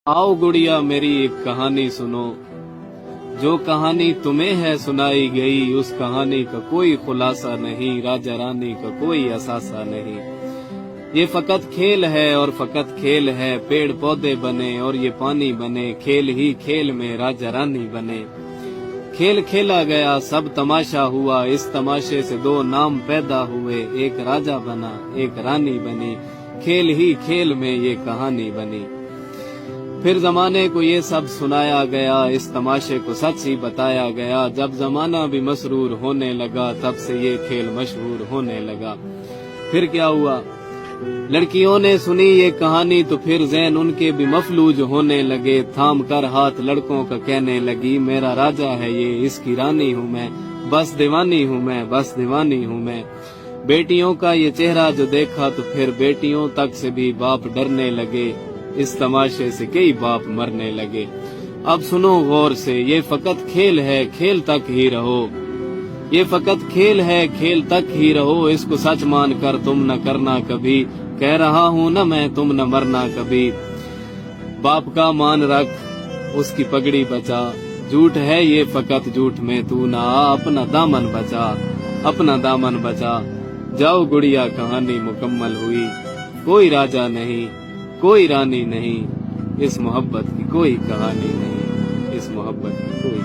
आओ गुड़िया मेरी एक कहानी सुनो। जो कहानी तुम्हें है सुनाई गई, उस कहानी का कोई खुलासा नहीं, राजा रानी का कोई असासा नहीं। ये फकत खेल है और फकत खेल है, पेड़ पौधे बने और ये पानी बने, खेल ही खेल में राजा रानी बने। खेल खेला गया सब तमाशा हुआ, इस तमाशे से दो नाम पैदा हुए, एक राजा बना एक रानी बनी, खेल ही खेल में ये कहानी बनी। फिर जमाने को ये सब सुनाया गया, इस तमाशे को सच ही बताया गया, जब जमाना भी मसरूर होने लगा, तब से ये खेल मशहूर होने लगा। फिर क्या हुआ, लड़कियों ने सुनी ये कहानी तो फिर ज़हन उनके भी मफलूज होने लगे, थाम कर हाथ लड़कों का कहने लगी, मेरा राजा है ये, इसकी रानी हूँ मैं, बस दीवानी हूँ मैं, बस दीवानी हूँ मैं। बेटियों का ये चेहरा जो देखा तो फिर बेटियों तक से भी बाप डरने लगे, इस तमाशे से कई बाप मरने लगे। अब सुनो गौर से, ये फकत खेल है, खेल तक ही रहो। ये फकत खेल है, खेल तक ही रहो, इसको सच मान कर तुम न करना कभी, कह रहा हूँ न मैं, तुम न मरना कभी। बाप का मान रख, उसकी पगड़ी बचा, झूठ है ये फकत झूठ में तू ना आ, अपना दामन बचा, अपना दामन बचा। जाओ गुड़िया कहानी मुकम्मल हुई, कोई राजा नहीं कोई रानी नहीं, इस मोहब्बत की कोई कहानी नहीं, इस मोहब्बत की कोई